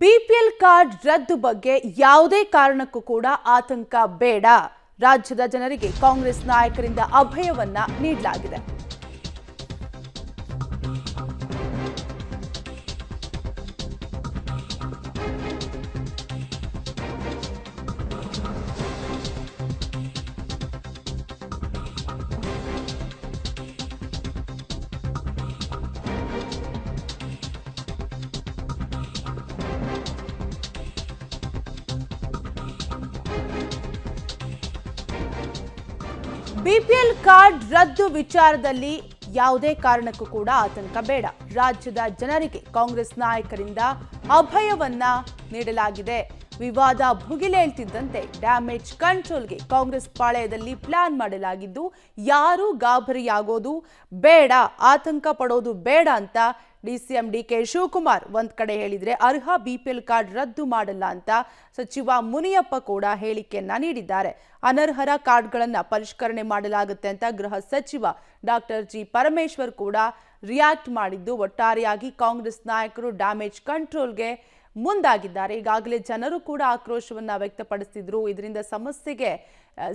BPL card ರದ್ದು ಬಗ್ಗೆ ಯಾವುದೇ ಕಾರಣಕ್ಕೂ ಕೂಡ ಆತಂಕ ಬೇಡ. ರಾಜ್ಯದ ಜನರಿಗೆ ಕಾಂಗ್ರೆಸ್ ನಾಯಕರಿಂದ ಅಭಯವನ್ನ ನೀಡಲಾಗಿದೆ. ಬಿಪಿಎಲ್ ಕಾರ್ಡ್ ರದ್ದು ವಿಚಾರದಲ್ಲಿ ಯಾವುದೇ ಕಾರಣಕ್ಕೂ ಕೂಡ ಆತಂಕ ಬೇಡ. ರಾಜ್ಯದ ಜನರಿಗೆ ಕಾಂಗ್ರೆಸ್ ನಾಯಕರಿಂದ ಅಭಯವನ್ನ ನೀಡಲಾಗಿದೆ. ವಿವಾದ ಭುಗಿಲೇಳ್ತಿದ್ದಂತೆ ಡ್ಯಾಮೇಜ್ ಕಂಟ್ರೋಲ್ಗೆ ಕಾಂಗ್ರೆಸ್ ಪಾಳೆಯದಲ್ಲಿ ಪ್ಲಾನ್ ಮಾಡಲಾಗಿದ್ದು, ಯಾರೂ ಗಾಬರಿಯಾಗೋದು ಬೇಡ, ಆತಂಕ ಪಡೋದು ಬೇಡ ಅಂತ ಡಿಸಿಎಂ ಡಿಕೆ ಶಿವಕುಮಾರ್ ಒಂದ್ ಕಡೆ ಹೇಳಿದ್ರೆ, ಅರ್ಹ ಬಿಪಿಎಲ್ ಕಾರ್ಡ್ ರದ್ದು ಮಾಡಲ್ಲ ಅಂತ ಸಚಿವ ಮುನಿಯಪ್ಪ ಕೂಡ ಹೇಳಿಕೆಯನ್ನ ನೀಡಿದ್ದಾರೆ. ಅನರ್ಹರ ಕಾರ್ಡ್ಗಳನ್ನ ಪರಿಷ್ಕರಣೆ ಮಾಡಲಾಗುತ್ತೆ ಅಂತ ಗೃಹ ಸಚಿವ ಡಾಕ್ಟರ್ ಜಿ ಪರಮೇಶ್ವರ್ ಕೂಡ ರಿಯಾಕ್ಟ್ ಮಾಡಿದ್ದು, ಒಟ್ಟಾರೆಯಾಗಿ ಕಾಂಗ್ರೆಸ್ ನಾಯಕರು ಡ್ಯಾಮೇಜ್ ಕಂಟ್ರೋಲ್ಗೆ ಮುಂದಾಗಿದ್ದಾರೆ. ಈಗಾಗಲೇ ಜನರು ಕೂಡ ಆಕ್ರೋಶವನ್ನ ವ್ಯಕ್ತಪಡಿಸಿದ್ರು, ಇದರಿಂದ ಸಮಸ್ಯೆಗೆ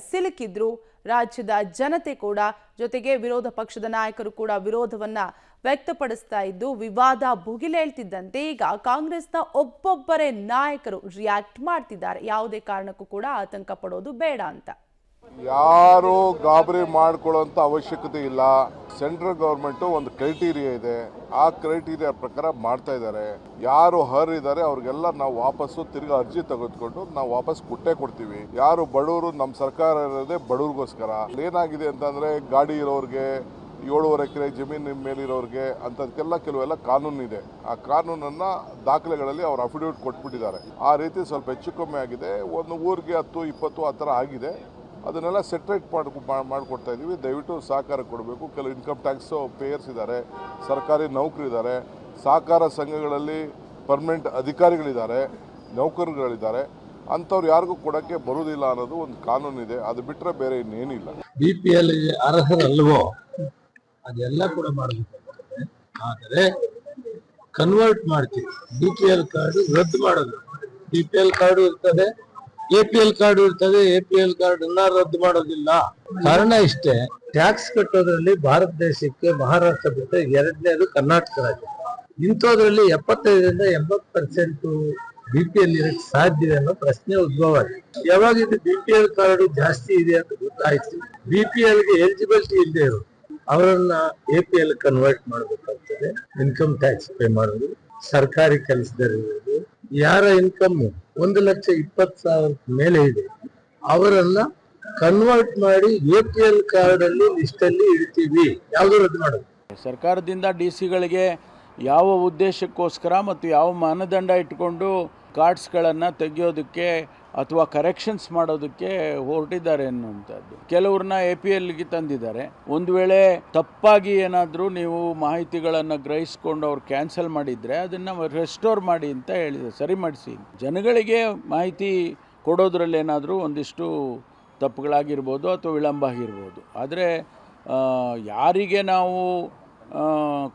ಸಿಲುಕಿದ್ರು ರಾಜ್ಯದ ಜನತೆ ಕೂಡ. ಜೊತೆಗೆ ವಿರೋಧ ಪಕ್ಷದ ನಾಯಕರು ಕೂಡ ವಿರೋಧವನ್ನ ವ್ಯಕ್ತಪಡಿಸ್ತಾ ಇದ್ದು, ವಿವಾದ ಭುಗಿಲೇಳ್ತಿದ್ದಂತೆ ಈಗ ಕಾಂಗ್ರೆಸ್ನ ಒಬ್ಬೊಬ್ಬರೇ ನಾಯಕರು ರಿಯಾಕ್ಟ್ ಮಾಡ್ತಿದ್ದಾರೆ. ಯಾವುದೇ ಕಾರಣಕ್ಕೂ ಕೂಡ ಆತಂಕ ಪಡೋದು ಬೇಡ ಅಂತ. ಯಾರು ಗಾಬರಿ ಮಾಡ್ಕೊಳ್ಳೋಂಥ ಅವಶ್ಯಕತೆ ಇಲ್ಲ. ಸೆಂಟ್ರಲ್ ಗವರ್ಮೆಂಟ್ ಒಂದು ಕ್ರೈಟೀರಿಯಾ ಇದೆ, ಆ ಕ್ರೈಟೀರಿಯಾ ಪ್ರಕಾರ ಮಾಡ್ತಾ ಇದ್ದಾರೆ. ಯಾರು ಇದ್ದಾರೆ ಅವ್ರಿಗೆಲ್ಲ ನಾವು ವಾಪಸ್ಸು ತಿರ್ಗಿ ಅರ್ಜಿ ತೆಗೆದುಕೊಂಡು ನಾವು ವಾಪಸ್ ಕೊಡ್ತೀವಿ. ಯಾರು ಬಡವರು, ನಮ್ಮ ಸರ್ಕಾರ ಇರೋದೇ ಬಡವ್ರಿಗೋಸ್ಕರ. ಏನಾಗಿದೆ ಅಂತಂದ್ರೆ, ಗಾಡಿ ಇರೋರಿಗೆ, 7.5 ಎಕರೆ ಜಮೀನು ಮೇಲಿರೋರಿಗೆ ಅಂಥದಕ್ಕೆಲ್ಲ ಕೆಲವೆಲ್ಲ ಕಾನೂನು ಇದೆ. ಆ ಕಾನೂನನ್ನ ದಾಖಲೆಗಳಲ್ಲಿ ಅವ್ರು ಅಫಿಡವಿಟ್ ಕೊಟ್ಬಿಟ್ಟಿದ್ದಾರೆ. ಆ ರೀತಿ ಸ್ವಲ್ಪ ಹೆಚ್ಚು ಕಮ್ಮಿ ಆಗಿದೆ. ಒಂದು ಊರಿಗೆ 10-20 ಆ ಥರ ಆಗಿದೆ. ಅದನ್ನೆಲ್ಲ ಸೆಟ್ರೇಟ್ ಮಾಡಿಕೊಡ್ತಾ ಇದ್ದೀವಿ. ದಯವಿಟ್ಟು ಸಹಕಾರ ಕೊಡಬೇಕು. ಕೆಲವು ಇನ್ಕಮ್ ಟ್ಯಾಕ್ಸ್ ಪೇಯರ್ಸ್ ಇದ್ದಾರೆ, ಸರ್ಕಾರಿ ನೌಕರಿದ್ದಾರೆ, ಸಹಕಾರ ಸಂಘಗಳಲ್ಲಿ ಪರ್ಮನೆಂಟ್ ಅಧಿಕಾರಿಗಳಿದ್ದಾರೆ, ನೌಕರರುಗಳಿದ್ದಾರೆ. ಅಂಥವ್ರು ಯಾರಿಗೂ ಕೊಡೋಕ್ಕೆ ಬರುವುದಿಲ್ಲ ಅನ್ನೋದು ಒಂದು ಕಾನೂನಿದೆ. ಅದು ಬಿಟ್ಟರೆ ಬೇರೆ ಇನ್ನೇನಿಲ್ಲ. ಬಿಪಿಎಲ್ ಅರ್ಹರಲ್ವೋ ಅದೆಲ್ಲ ಕೂಡ ಮಾಡಬೇಕು. ಆದರೆ ಕನ್ವರ್ಟ್ ಮಾಡ್ತೀವಿ. ಬಿಪಿಎಲ್ ಕಾರ್ಡು ರದ್ದು ಮಾಡೋದು. ಬಿಪಿಎಲ್ ಕಾರ್ಡು ಇರ್ತದೆ, ಎಪಿಎಲ್ ಕಾರ್ಡ್ ಇರ್ತದೆ. ಎಪಿಎಲ್ ಕಾರ್ಡ್ ಅನ್ನ ರದ್ದು ಮಾಡೋದಿಲ್ಲ. ಕಾರಣ ಇಷ್ಟೇ, ಟ್ಯಾಕ್ಸ್ ಕಟ್ಟೋದ್ರಲ್ಲಿ ಭಾರತ ದೇಶಕ್ಕೆ ಮಹಾರಾಷ್ಟ್ರ ಬಿಟ್ಟರೆ ಎರಡನೇದು ಕರ್ನಾಟಕ ರಾಜ್ಯ. ಇಂಥದ್ರಲ್ಲಿ 75ರಿಂದ 80% ಬಿಪಿಎಲ್ ಇರಕ್ಕೆ ಸಾಧ್ಯ ಅನ್ನೋ ಪ್ರಶ್ನೆ ಉದ್ಭವ ಆಗಿದೆ. ಯಾವಾಗ ಇದು ಬಿಪಿಎಲ್ ಕಾರ್ಡ್ ಜಾಸ್ತಿ ಇದೆ ಅಂತ ಗೊತ್ತಾಯ್ತು, ಬಿಪಿಎಲ್ಗೆ ಎಲಿಜಿಬಿಲಿಟಿ ಇಲ್ಲದೆ ಇರೋದು ಅವರನ್ನ ಎಪಿಎಲ್ ಕನ್ವರ್ಟ್ ಮಾಡಬೇಕಾಗ್ತದೆ. ಇನ್ಕಮ್ ಟ್ಯಾಕ್ಸ್ ಪೇ ಮಾಡೋದು, ಸರ್ಕಾರಿ ಕೆಲಸದಲ್ಲಿರೋದು, ಯಾರ ಇನ್ಕಮ್ 1,20,000 ಮೇಲೆ ಇದೆ ಅವರನ್ನ ಕನ್ವರ್ಟ್ ಮಾಡಿ ಎಪಿಎಲ್ ಕಾರ್ಡ್ ಅಲ್ಲಿ ಲಿಸ್ಟ್ ಅಲ್ಲಿ ಇಡ್ತೀವಿ. ಯಾವುದು ರದ್ದು ಮಾಡೋದು. ಸರ್ಕಾರದಿಂದ ಡಿಸಿಗಳಿಗೆ ಯಾವ ಉದ್ದೇಶಕ್ಕೋಸ್ಕರ ಮತ್ತು ಯಾವ ಮಾನದಂಡ ಇಟ್ಕೊಂಡು ಕಾರ್ಡ್ಸ್ಗಳನ್ನು ತೆಗೆಯೋದಕ್ಕೆ ಅಥವಾ ಕರೆಕ್ಷನ್ಸ್ ಮಾಡೋದಕ್ಕೆ ಹೊರಟಿದ್ದಾರೆ ಅನ್ನುವಂಥದ್ದು. ಕೆಲವ್ರನ್ನ ಎಪಿಎಲ್ಗೆ ತಂದಿದ್ದಾರೆ. ಒಂದು ವೇಳೆ ತಪ್ಪಾಗಿ ಏನಾದರೂ ನೀವು ಮಾಹಿತಿಗಳನ್ನು ಗ್ರಹಿಸ್ಕೊಂಡು ಅವ್ರು ಕ್ಯಾನ್ಸಲ್ ಮಾಡಿದರೆ ಅದನ್ನು ರೆಸ್ಟೋರ್ ಮಾಡಿ ಅಂತ ಹೇಳಿದೆ, ಸರಿ ಮಾಡಿಸಿ. ಜನಗಳಿಗೆ ಮಾಹಿತಿ ಕೊಡೋದ್ರಲ್ಲಿ ಏನಾದರೂ ಒಂದಿಷ್ಟು ತಪ್ಪುಗಳಾಗಿರ್ಬೋದು ಅಥವಾ ವಿಳಂಬ ಆಗಿರ್ಬೋದು. ಆದರೆ ಯಾರಿಗೆ ನಾವು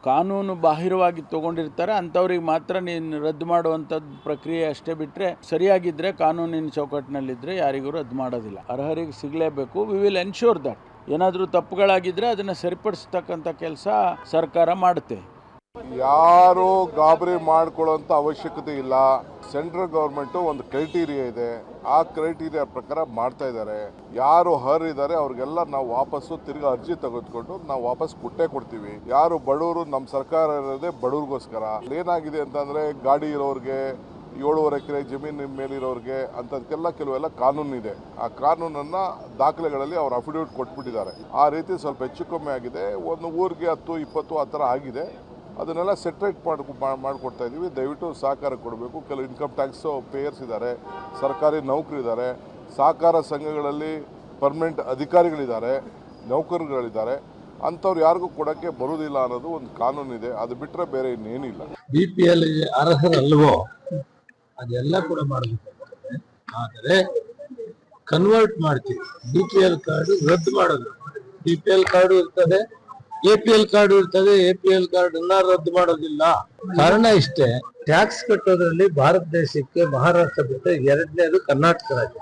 ಕಾನೂನು ಬಾಹಿರವಾಗಿ ತೊಗೊಂಡಿರ್ತಾರೆ ಅಂಥವ್ರಿಗೆ ಮಾತ್ರ ನೀನು ರದ್ದು ಮಾಡುವಂಥದ್ದು ಪ್ರಕ್ರಿಯೆ ಅಷ್ಟೇ. ಬಿಟ್ಟರೆ ಸರಿಯಾಗಿದ್ದರೆ, ಕಾನೂನಿನ ಚೌಕಟ್ಟಿನಲ್ಲಿದ್ದರೆ ಯಾರಿಗೂ ರದ್ದು ಮಾಡೋದಿಲ್ಲ. ಅರ್ಹರಿಗೆ ಸಿಗಲೇಬೇಕು. We will ensure that. ಏನಾದರೂ ತಪ್ಪುಗಳಾಗಿದ್ದರೆ ಅದನ್ನು ಸರಿಪಡಿಸ್ತಕ್ಕಂಥ ಕೆಲಸ ಸರ್ಕಾರ ಮಾಡುತ್ತೆ. ಯಾರು ಗಾಬರಿ ಮಾಡ್ಕೊಳ್ಳೋಂಥ ಅವಶ್ಯಕತೆ ಇಲ್ಲ. ಸೆಂಟ್ರಲ್ ಗವರ್ಮೆಂಟ್ ಒಂದು ಕ್ರೈಟೀರಿಯಾ ಇದೆ, ಆ ಕ್ರೈಟೀರಿಯಾ ಪ್ರಕಾರ ಮಾಡ್ತಾ ಇದ್ದಾರೆ. ಯಾರು ಇದ್ದಾರೆ ಅವ್ರಿಗೆಲ್ಲ ನಾವು ವಾಪಸ್ಸು ತಿರ್ಗಿ ಅರ್ಜಿ ತೆಗೆದುಕೊಂಡು ನಾವು ವಾಪಸ್ ಕೊಡ್ತೀವಿ. ಯಾರು ಬಡವರು, ನಮ್ಮ ಸರ್ಕಾರ ಇರೋದೇ ಬಡವ್ರಿಗೋಸ್ಕರ. ಏನಾಗಿದೆ ಅಂತಂದ್ರೆ, ಗಾಡಿ ಇರೋರಿಗೆ, 7.5 ಎಕರೆ ಜಮೀನು ಮೇಲಿರೋರಿಗೆ ಅಂಥದಕ್ಕೆಲ್ಲ ಕೆಲವೆಲ್ಲ ಕಾನೂನು ಇದೆ. ಆ ಕಾನೂನನ್ನ ದಾಖಲೆಗಳಲ್ಲಿ ಅವ್ರು ಅಫಿಡವಿಟ್ ಕೊಟ್ಬಿಟ್ಟಿದ್ದಾರೆ. ಆ ರೀತಿ ಸ್ವಲ್ಪ ಹೆಚ್ಚು ಕಮ್ಮಿ ಆಗಿದೆ. ಒಂದು ಊರಿಗೆ 10-20 ಆ ಥರ ಆಗಿದೆ. ಅದನ್ನೆಲ್ಲ ಸೆಟ್ರೇಟ್ ಮಾಡಿಕೊಡ್ತಾ ಇದ್ದೀವಿ. ದಯವಿಟ್ಟು ಸಹಕಾರ ಕೊಡಬೇಕು. ಕೆಲವು ಇನ್ಕಮ್ ಟ್ಯಾಕ್ಸ್ ಪೇಯರ್ಸ್ ಇದ್ದಾರೆ, ಸರ್ಕಾರಿ ನೌಕರಿದ್ದಾರೆ, ಸಹಕಾರ ಸಂಘಗಳಲ್ಲಿ ಪರ್ಮನೆಂಟ್ ಅಧಿಕಾರಿಗಳಿದ್ದಾರೆ, ನೌಕರರುಗಳಿದ್ದಾರೆ. ಅಂಥವ್ರು ಯಾರಿಗೂ ಕೊಡೋಕ್ಕೆ ಬರುವುದಿಲ್ಲ ಅನ್ನೋದು ಒಂದು ಕಾನೂನಿದೆ. ಅದು ಬಿಟ್ಟರೆ ಬೇರೆ ಇನ್ನೇನಿಲ್ಲ. ಬಿಪಿಎಲ್ ಅರ್ಹರಲ್ವೋ ಅದೆಲ್ಲ ಕೂಡ ಮಾಡಬೇಕು. ಆದರೆ ಕನ್ವರ್ಟ್ ಮಾಡ್ತೀವಿ. ಬಿಪಿಎಲ್ ಕಾರ್ಡು ರದ್ದು ಮಾಡೋದು. ಬಿಪಿಎಲ್ ಕಾರ್ಡು ಇರ್ತದೆ, APL ಕಾರ್ಡ್ ಇರ್ತದೆ, APL ಕಾರ್ಡ್ ಅನ್ನ ರದ್ದು ಮಾಡೋದಿಲ್ಲ. ಕಾರಣ ಇಷ್ಟೇ, ಟ್ಯಾಕ್ಸ್ ಕಟ್ಟೋದ್ರಲ್ಲಿ ಭಾರತ ದೇಶಕ್ಕೆ ಮಹಾರಾಷ್ಟ್ರ ಬಿಟ್ಟರೆ ಎರಡನೇದು ಕರ್ನಾಟಕ ರಾಜ್ಯ.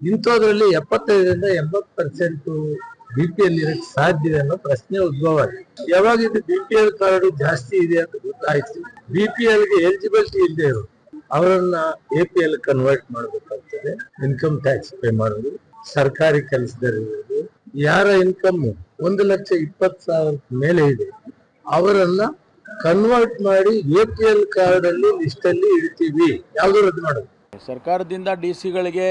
ಇಂಥದ್ರಲ್ಲಿ 75ರಿಂದ 80% BPL ಇರಕ್ಕೆ ಸಾಧ್ಯ ಅನ್ನೋ ಪ್ರಶ್ನೆ ಉದ್ಭವ ಆಗಿದೆ. ಯಾವಾಗ ಇದು BPL ಕಾರ್ಡ್ ಜಾಸ್ತಿ ಇದೆ ಅಂತ ಗೊತ್ತಾಯ್ತು, BPL ಗೆ ಎಲಿಜಿಬಿಲಿಟಿ ಇಲ್ಲದೆ ಇರೋರು ಅವರನ್ನ APL ಕನ್ವರ್ಟ್ ಮಾಡಬೇಕಾಗ್ತದೆ. ಇನ್ಕಮ್ ಟ್ಯಾಕ್ಸ್ ಪೇ ಮಾಡೋದು, ಸರ್ಕಾರಿ ಕೆಲಸದಲ್ಲಿರೋದು, ಯಾರ ಇನ್ಕಮ್ 1,20,000 ಮೇಲೆ ಇದೆ ಅವರನ್ನ ಕನ್ವರ್ಟ್ ಮಾಡಿ APL ಕಾರ್ಡ್ ಅಲ್ಲಿ ಲಿಸ್ಟ್ ಅಲ್ಲಿ ಇಡ್ತೀವಿ. ಯಾವ್ದು ರದ್ದು ಮಾಡೋದು. ಸರ್ಕಾರದಿಂದ DCಗಳಿಗೆ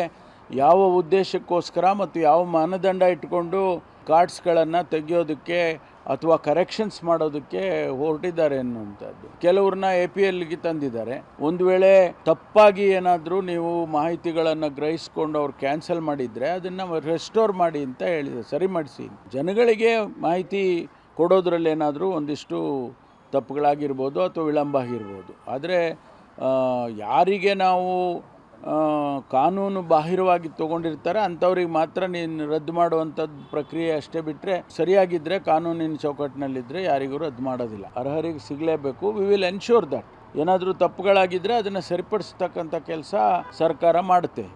ಯಾವ ಉದ್ದೇಶಕ್ಕೋಸ್ಕರ ಮತ್ತು ಯಾವ ಮಾನದಂಡ ಇಟ್ಕೊಂಡು ಕಾರ್ಡ್ಸ್ಗಳನ್ನು ತೆಗೆಯೋದಕ್ಕೆ ಅಥವಾ ಕರೆಕ್ಷನ್ಸ್ ಮಾಡೋದಕ್ಕೆ ಹೊರಟಿದ್ದಾರೆ ಅನ್ನುವಂಥದ್ದು. ಕೆಲವ್ರನ್ನ APLಗೆ ತಂದಿದ್ದಾರೆ. ಒಂದು ವೇಳೆ ತಪ್ಪಾಗಿ ಏನಾದರೂ ನೀವು ಮಾಹಿತಿಗಳನ್ನು ಗ್ರಹಿಸ್ಕೊಂಡು ಅವ್ರು ಕ್ಯಾನ್ಸಲ್ ಮಾಡಿದರೆ ಅದನ್ನು ರೆಸ್ಟೋರ್ ಮಾಡಿ ಅಂತ ಹೇಳಿದೆ, ಸರಿ ಮಾಡಿಸಿ. ಜನಗಳಿಗೆ ಮಾಹಿತಿ ಕೊಡೋದ್ರಲ್ಲಿ ಏನಾದರೂ ಒಂದಿಷ್ಟು ತಪ್ಪುಗಳಾಗಿರ್ಬೋದು ಅಥವಾ ವಿಳಂಬ ಆಗಿರ್ಬೋದು. ಆದರೆ ಯಾರಿಗೆ ನಾವು ಕಾನೂನು ಬಾಹಿರವಾಗಿ ತೊಗೊಂಡಿರ್ತಾರೆ ಅಂಥವ್ರಿಗೆ ಮಾತ್ರ ನೀನು ರದ್ದು ಮಾಡುವಂಥದ್ದು ಪ್ರಕ್ರಿಯೆ ಅಷ್ಟೇ ಬಿಟ್ಟರೆ, ಸರಿಯಾಗಿದ್ದರೆ ಕಾನೂನಿನ ಚೌಕಟ್ಟಿನಲ್ಲಿದ್ದರೆ ಯಾರಿಗೂ ರದ್ದು ಮಾಡೋದಿಲ್ಲ. ಅರ್ಹರಿಗೆ ಸಿಗಲೇಬೇಕು. ವಿ ವಿಲ್ ಎನ್ಶೂರ್ ದಟ್ ಏನಾದರೂ ತಪ್ಪುಗಳಾಗಿದ್ದರೆ ಅದನ್ನು ಸರಿಪಡಿಸ್ತಕ್ಕಂಥ ಕೆಲಸ ಸರ್ಕಾರ ಮಾಡುತ್ತೆ.